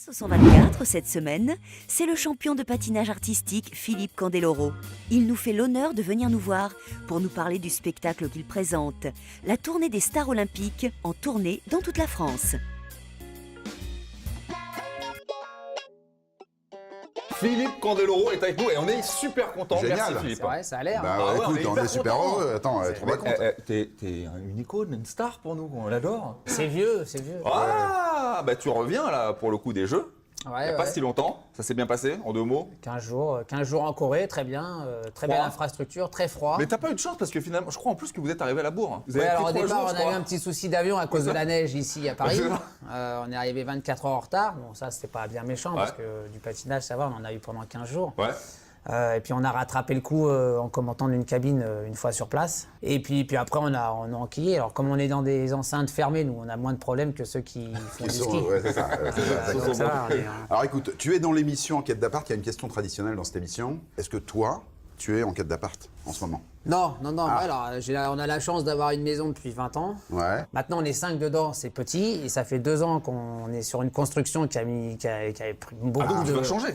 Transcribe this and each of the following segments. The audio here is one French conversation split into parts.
France 124, cette semaine, c'est le champion de patinage artistique Philippe Candeloro. Il nous fait l'honneur de venir nous voir pour nous parler du spectacle qu'il présente, la tournée des stars olympiques en tournée dans toute la France. Philippe Candeloro est avec nous et on est super contents. Génial. Merci Philippe. C'est vrai, ça a l'air. Bah Ah ouais, écoute, on est super contents. heureux. Attends, tu te rends pas compte T'es une icône, une star pour nous, on l'adore. C'est vieux, c'est vieux. Ah, bah tu reviens là pour le coup des Jeux. Il Ouais, n'y a pas ouais. si longtemps, ça s'est bien passé en 2 mots. 15 jours en Corée, très bien, très belle Froid. infrastructure, très froid. Mais t'as pas eu de chance parce que finalement, je crois en plus que vous êtes arrivé à la bourre. Vous Ouais, avez alors au pris 3 départ, jours, on je a eu crois. un petit souci d'avion à cause de la neige ici à Paris. C'est ça. On est arrivé 24 heures en retard. Bon, ça, c'était pas bien méchant parce Ouais. que du patinage, ça va, on en a eu pendant 15 jours. Ouais. Et puis on a rattrapé le coup en commentant d'une cabine une fois sur place. Et puis après, on a enquillé. Alors, comme on est dans des enceintes fermées, nous, on a moins de problèmes que ceux qui font Ils du sont- ski. ouais, c'est ça, c'est ça, Donc d'accord. ça va, on est, Alors écoute, tu es dans l'émission Enquête d'appart, il y a une question traditionnelle dans cette émission. Est-ce que toi, tu es en quête d'appart en ce moment? Non. Ah. Alors, on a la chance d'avoir une maison depuis 20 ans. Ouais. Maintenant, on est 5 dedans, c'est petit. Et ça fait 2 ans qu'on est sur une construction qui a pris beaucoup Ah donc de... tu vas changer.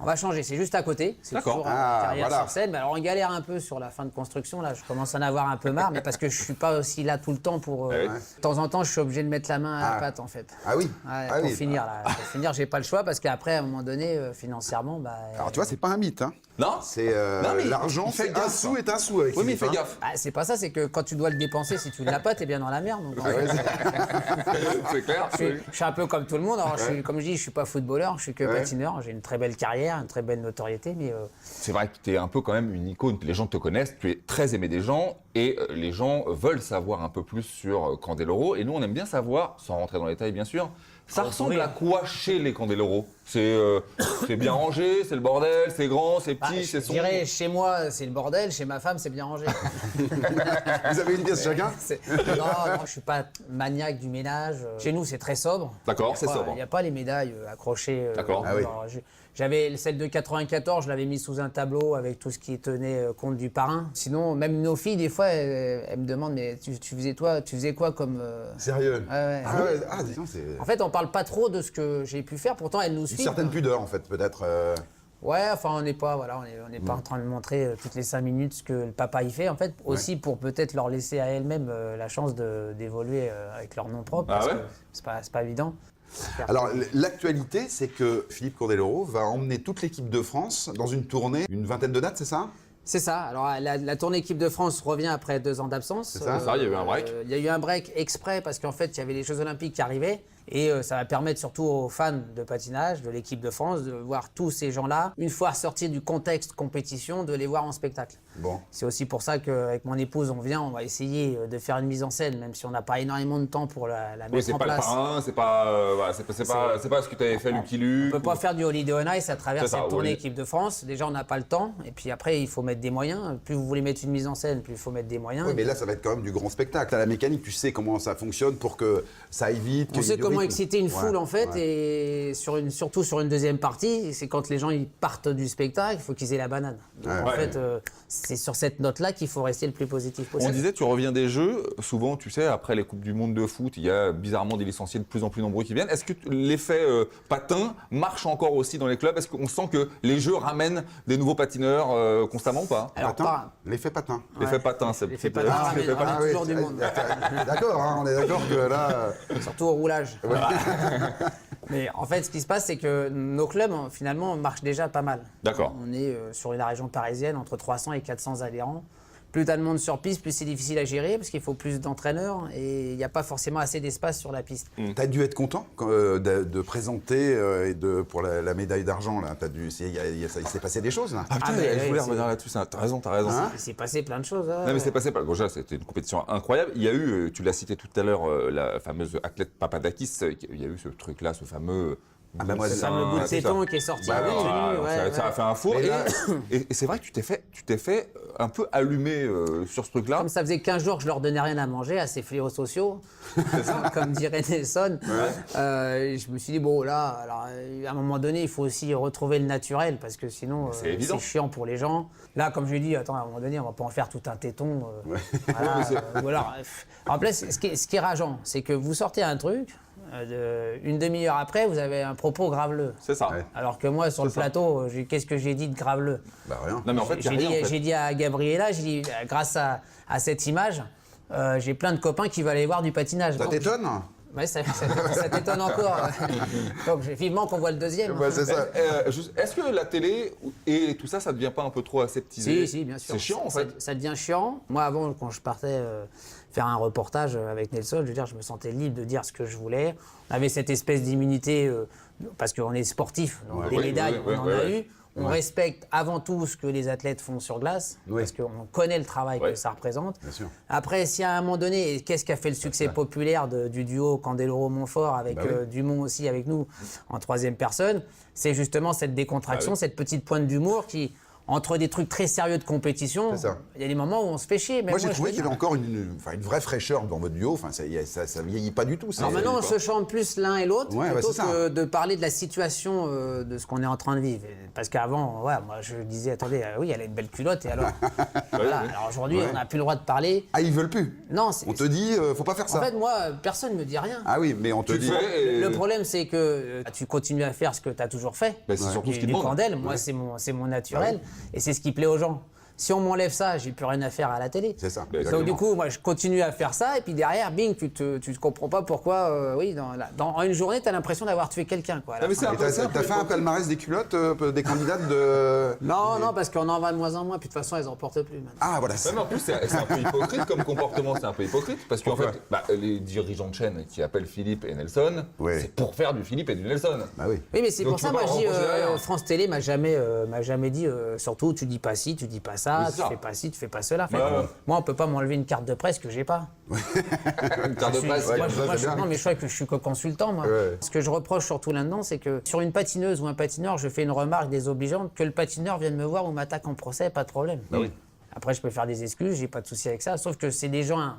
On va changer, c'est juste à côté. C'est D'accord. toujours Ah, carrière voilà. sur Seine. Mais alors, on galère un peu sur la fin de construction. Là, je commence à en avoir un peu marre, mais parce que je suis pas aussi là tout le temps pour. Ah oui. De temps en temps, je suis obligé de mettre la main à la Ah. pâte, en fait. Ah oui. Ouais, Ah pour oui. finir, là. Pour finir, j'ai pas le choix parce qu'après, à un moment donné, financièrement, bah. Alors tu vois, c'est pas un mythe, hein. Non. C'est Non, mais l'argent, il fait c'est un gaffe. sou est un sou avec Oui, mais il Philippe, fait hein. gaffe. Bah, c'est pas ça, c'est que quand tu dois le dépenser, si tu ne l'as pas, t'es bien dans la merde. Donc, Ah ouais, c'est- C'est clair. je suis un peu comme tout le monde. Alors, comme je dis, je suis pas footballeur, je suis que Ouais. patineur. J'ai une très belle carrière, une très belle notoriété, mais C'est vrai que tu es un peu quand même une icône. Les gens te connaissent, tu es très aimé des gens et les gens veulent savoir un peu plus sur Candeloro. Et nous, on aime bien savoir, sans rentrer dans les détails bien sûr, ça ressemble à quoi chez les Candeloro? C'est bien rangé, c'est le bordel, c'est grand, c'est bah, petit, je c'est sombre. dirais chez moi c'est le bordel, chez ma femme c'est bien rangé. Vous avez une pièce chacun? Non, je suis pas maniaque du ménage. Chez nous c'est très sobre. D'accord, c'est Il sobre. n'y a pas les médailles accrochées. D'accord. Ah oui. Alors, j'avais celle de 94, je l'avais mise sous un tableau avec tout ce qui tenait compte du parrain. Sinon, même nos filles, des fois, elles me demandent mais tu faisais quoi comme. Sérieux? Ouais. Ah ouais, ah dis donc, c'est En fait, on parle pas trop de ce que j'ai pu faire. Pourtant, elles nous une suivent. certaine pudeur en fait, peut-être. Ouais, enfin, on n'est pas, voilà, on n'est pas en train de montrer toutes les 5 minutes ce que le papa y fait. En fait, aussi pour peut-être leur laisser à elles-mêmes la chance d'évoluer avec leur nom propre. Ah parce ouais que c'est pas évident. Alors l'actualité, c'est que Philippe Candeloro va emmener toute l'équipe de France dans une tournée, une vingtaine de dates, c'est ça? C'est ça. Alors, la tournée équipe de France revient après 2 ans d'absence. C'est ça, il y a eu un break. Il y a eu un break exprès parce qu'en fait, il y avait les Jeux Olympiques qui arrivaient. Et ça va permettre surtout aux fans de patinage, de l'équipe de France, de voir tous ces gens-là, une fois sortis du contexte compétition, de les voir en spectacle. Bon. C'est aussi pour ça qu'avec mon épouse, on va essayer de faire une mise en scène, même si on n'a pas énormément de temps pour la Oui, mettre c'est en pas le place. parrain, c'est pas, voilà, c'est pas ce que tu avais fait Lucky Luke. On peut pas faire du Holiday on Ice à travers C'est ça, cette tournée oui. équipe de France. Déjà, on n'a pas le temps. Et puis après, il faut mettre des moyens. Plus vous voulez mettre une mise en scène, plus il faut mettre des moyens. Oui, mais là, ça va être quand même du grand spectacle. T'as la mécanique, tu sais comment ça fonctionne pour que ça aille vite. On qu'il y ait sait du comment rythme. exciter une foule Ouais, en fait, ouais. et surtout sur une deuxième partie, c'est quand les gens ils partent du spectacle, il faut qu'ils aient la banane. Donc, en Ouais. fait, c'est sur cette note-là qu'il faut rester le plus positif On possible. disait, tu reviens des Jeux, souvent, tu sais, après les Coupes du Monde de foot, il y a bizarrement des licenciés de plus en plus nombreux qui viennent. Est-ce que l'effet patin marche encore aussi dans les clubs? Est-ce qu'on sent que les Jeux ramènent des nouveaux patineurs constamment ou pas? Alors, Patin, l'effet patin. L'effet patin, c'est l'effet peut-être- patin, l'effet ramène- patin. ramène toujours du monde. D'accord, hein, on est d'accord que là. Surtout au roulage. Mais en fait, ce qui se passe, c'est que nos clubs, finalement, marchent déjà pas mal. D'accord. On est sur la région parisienne, entre 300 et 400 adhérents. Plus t'as de monde sur piste, plus c'est difficile à gérer, parce qu'il faut plus d'entraîneurs, et il n'y a pas forcément assez d'espace sur la piste. T'as dû être content de présenter pour la médaille d'argent là. Il s'est passé des choses là. Ah putain, Ah, mais je ouais, voulais c'est- revenir là-dessus, t'as raison, t'as raison. Hein Il s'est passé plein de choses. hein. Non mais c'est passé par... Déjà, c'était une compétition incroyable. Il y a eu, tu l'as cité tout à l'heure, la fameuse athlète Papadakis. Il y a eu ce truc-là, ce fameux... Ah bah moi, Ce ça- fameux bout de tout ça. téton qui est sorti Bah avec oui, tenue, Voilà, ouais, ça a ouais. fait un four. Mais là- Et c'est vrai que tu t'es fait un peu allumer sur ce truc-là. Comme ça faisait 15 jours que je leur donnais rien à manger à ces fléaux sociaux, comme dirait Nelson, je me suis dit, bon là, alors, à un moment donné, il faut aussi retrouver le naturel, parce que sinon, C'est évident. c'est chiant pour les gens. Là, comme je lui ai dit, attends, à un moment donné, on va pas en faire tout un téton. Voilà, ou alors, en plus, ce qui est rageant, c'est que vous sortez un truc, une demi-heure après, vous avez un propos graveleux. C'est ça. Ouais. Alors que moi, sur le ça. plateau, qu'est-ce que j'ai dit de graveleux? Bah rien. Non, mais en fait, il y a rien, en fait. J'ai dit à Gabriella, j'ai dit, grâce à cette image, j'ai plein de copains qui veulent aller voir du patinage. Ça Donc, t'étonne? Ouais, ça t'étonne encore. Donc vivement qu'on voit le deuxième. Ouais, c'est ça. Est-ce que la télé et tout ça, ça devient pas un peu trop aseptisé? Si, bien sûr. C'est chiant, en fait. Ça devient chiant. Moi, avant, quand je partais faire un reportage avec Nelson, je veux dire, je me sentais libre de dire ce que je voulais. On avait cette espèce d'immunité, parce qu'on est sportif, donc des Oui, médailles, oui, on en oui, a oui. eu. On respecte avant tout ce que les athlètes font sur glace, Oui. parce qu'on connaît le travail Oui. que ça représente. Bien sûr. Après, si à un moment donné, qu'est-ce qui a fait le succès populaire du duo Candeloro-Montfort, avec Bah oui. Dumont aussi avec nous en troisième personne, c'est justement cette décontraction, cette petite pointe d'humour qui, entre des trucs très sérieux de compétition, C'est ça. il y a des moments où on se fait chier. Moi, j'ai trouvé je qu'il y veux avait dire, encore une vraie fraîcheur dans votre duo. Enfin, ça vieillit pas du tout. ça. alors maintenant, on se chante plus l'un et l'autre Ouais, plutôt c'est ça. que de parler de la situation de ce qu'on est en train de vivre. Parce qu'avant, ouais, moi, je disais, attendez, oui, elle a une belle culotte, et alors voilà. Alors aujourd'hui, on n'a plus le droit de parler. Ah, ils veulent plus. Non, On te dit, faut pas faire ça. En fait, moi, personne ne me dit rien. Ah oui, mais on te Tu dit. fais, Le problème, c'est que tu continues à faire ce que tu as toujours fait. Bah, c'est surtout ce qu'ils Du demandent. candel, moi, c'est mon naturel. Et c'est ce qui plaît aux gens. Si on m'enlève ça, j'ai plus rien à faire à la télé. C'est ça. Donc, Donc exactement. du coup, moi, je continue à faire ça. Et puis derrière, bing, tu te comprends pas pourquoi, oui, en une journée, tu as l'impression d'avoir tué quelqu'un. Quoi, à la Ah, mais fin. c'est un Et peu ça. t'as fait un palmarès des culottes des candidates de. Non, parce qu'on en va de moins en moins. Puis de toute façon, elles en portent plus maintenant. Ah, voilà. Ouais, mais en plus, c'est un peu hypocrite comme comportement, c'est un peu hypocrite. Parce qu'en Pourquoi fait, les dirigeants de chaîne qui appellent Philippe et Nelson, Ouais. c'est pour faire du Philippe et du Nelson. Bah oui. Oui, mais c'est Donc, pour tu ça, peux moi, pas je dis, reprocher rien. France Télé m'a jamais dit, surtout, tu dis pas ci, tu dis pas ça, Oui, c'est tu ça. fais pas ci, tu fais pas cela. Enfin, Ouais, ouais. Moi, on peut pas m'enlever une carte de presse que j'ai pas. Une carte de presse. Ouais, Moi, comme ça, c'est bien. non, mais je crois que je suis que consultant, moi. Ouais. Ce que je reproche surtout là-dedans, c'est que sur une patineuse ou un patineur, je fais une remarque désobligeante, que le patineur vienne me voir ou m'attaque en procès, pas de problème. Après, je peux faire des excuses, j'ai pas de souci avec ça, sauf que c'est des gens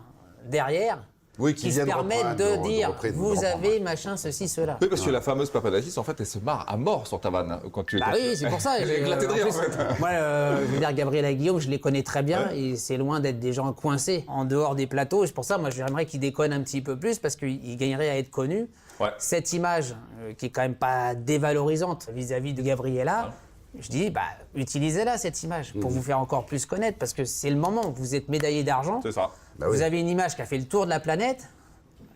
derrière Oui, qui se viennent permettent reprendre, de dire reprendre, vous reprendre. avez machin, ceci, cela. Oui, parce que la fameuse Papadatis, en fait, elle se marre à mort sur ta vanne quand tu Bah oui, c'est pour ça. Elle est éclatée de rire, en fait. Moi, je veux dire, Gabriel et Guillaume, je les connais très bien et c'est loin d'être des gens coincés en dehors des plateaux. Et c'est pour ça, moi, j'aimerais qu'ils déconnent un petit peu plus parce qu'ils gagneraient à être connus. Ouais. Cette image, qui est quand même pas dévalorisante vis-à-vis de Gabriella, je dis, bah, utilisez-la, cette image, pour vous faire encore plus connaître parce que c'est le moment. Vous êtes médaillé d'argent. C'est ça. Bah Vous oui. avez une image qui a fait le tour de la planète.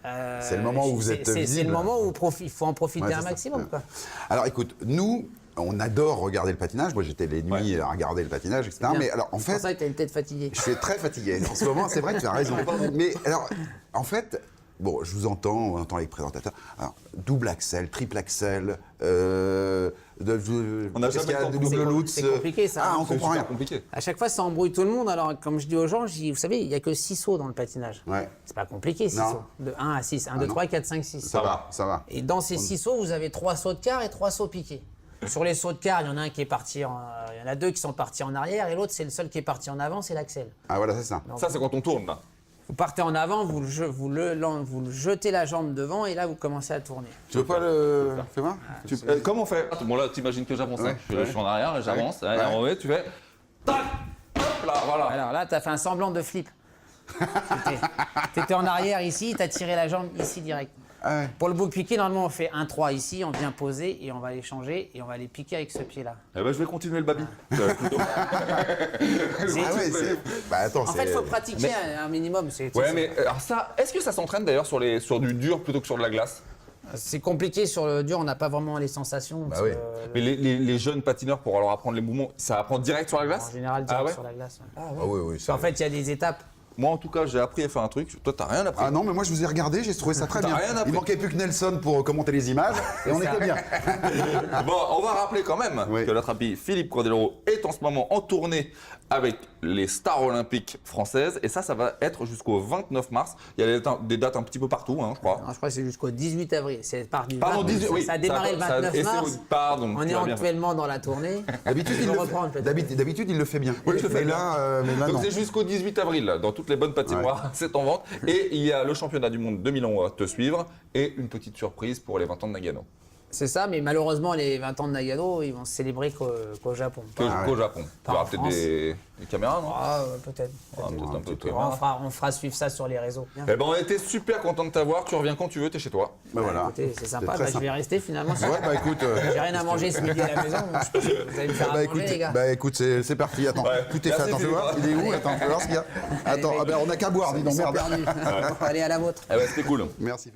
C'est le moment où vous êtes C'est visible. le moment où il faut en profiter Ouais, un c'est ça. maximum. Ouais. Quoi. Alors écoute, nous, on adore regarder le patinage. Moi, j'étais les nuits à regarder le patinage, etc. Bien. Mais alors, en C'est pour fait, ça que tu as une tête fatiguée. je suis très fatigué. En ce moment, c'est vrai que tu as raison. Mais alors, en fait, bon, je vous entends, on entend les présentateurs. Alors, double axel, triple axel, On n'a qu'est-ce qu'il y a, jamais de compris. double lutz. C'est compliqué, ça. Ah, on C'est comprend super rien. compliqué. À chaque fois, ça embrouille tout le monde. Alors, comme je dis aux gens, vous savez, il n'y a que 6 sauts dans le patinage. Ouais. C'est pas compliqué, 6 Non. sauts. De 1 à 6. 1, 2, non. 3, 4, 5, 6. Ça va, ça va. Et dans ces 6 sauts, vous avez 3 sauts de quart et 3 sauts piqués. Sur les sauts de quart, il y en a un qui est parti il y en a 2 qui sont partis en arrière et l'autre, c'est le seul qui est parti en avant, c'est l'axel. Ah, voilà, c'est ça. Ça, c'est quand on tourne, là. Vous partez en avant, vous jetez la jambe devant et là, vous commencez à tourner. Tu veux pas le. Fais voir. Comment on fait? Bon, là, t'imagines que j'avance. Ouais, Hein. Je suis en arrière, j'avance. Ouais. Allez, on remet, tu fais. Tac! Hop là, voilà. Alors là, tu as fait un semblant de flip. T'étais en arrière ici, tu as tiré la jambe ici direct. Ah ouais. Pour le bouc piqué, normalement, on fait 1-3 ici, on vient poser et on va les changer et on va les piquer avec ce pied-là. Eh ben, je vais continuer le baby. Plutôt. Ah ouais, c'est. Bah attends, En c'est. fait, il faut pratiquer un minimum. Ouais, mais alors ça, est-ce que ça s'entraîne d'ailleurs sur du dur plutôt que sur de la glace? C'est compliqué sur le dur, on n'a pas vraiment les sensations. parce oui. que, Mais les jeunes patineurs, pour leur apprendre les mouvements, ça apprend direct sur la glace? en général, Ah direct ouais? sur la glace. Ouais. Ah oui, oui. ça- En fait, il y a des étapes. Moi, en tout cas, j'ai appris à faire un truc. Toi, t'as rien appris. Ah non, mais moi je vous ai regardé, j'ai trouvé ça très T'as bien. rien appris. Il manquait plus que Nelson pour commenter les images et on ça. était bien. Bon, on va rappeler quand même Oui. que notre ami Philippe Candeloro est en ce moment en tournée avec les stars olympiques françaises. Et ça va être jusqu'au 29 mars. Il y a des dates un petit peu partout, hein, je crois. Non, je crois que c'est jusqu'au 18 avril. C'est part du Pardon, 29, 18, oui. Ça a démarré le 29 et c'est- mars. Pardon. On tu est as bien fait. actuellement dans la tournée. D'habitude, Je il vais le reprendre, fait. peut-être. D'habitude, il le fait bien. Oui, je le fais mais là, Donc non. c'est jusqu'au 18 avril, là, dans toutes les bonnes patinoires, c'est en vente. Et il y a le championnat du monde de Milan à te suivre et une petite surprise pour les 20 ans de Nagano. C'est ça, mais malheureusement, les 20 ans de Nagano, ils vont se célébrer qu'au Japon. Qu'au Japon. Il y aura peut-être France. des caméras, non? Ah, peut-être. Peut-être un peu de peu. caméras. On fera suivre ça sur les réseaux. Bien. Eh ben, on était super content de t'avoir. Tu reviens quand tu veux, t'es chez toi. Bah voilà. Écoutez, c'est sympa, très je vais sympa. rester finalement. Ouais, bah écoute. J'ai rien à manger ce midi à la maison, donc je pense que vous allez me faire à Bah manger, écoute, les gars. bah écoute, c'est parti. Attends, Ouais. tout est fait. Merci, Attends, fais voir. Philippe. Il est où? Attends, fais voir ce qu'il y a. Attends, ah ben, on n'a qu'à boire, dis donc, Ils sont merde. perdus. Allez, à la vôtre. Eh ben, c'était cool. Merci.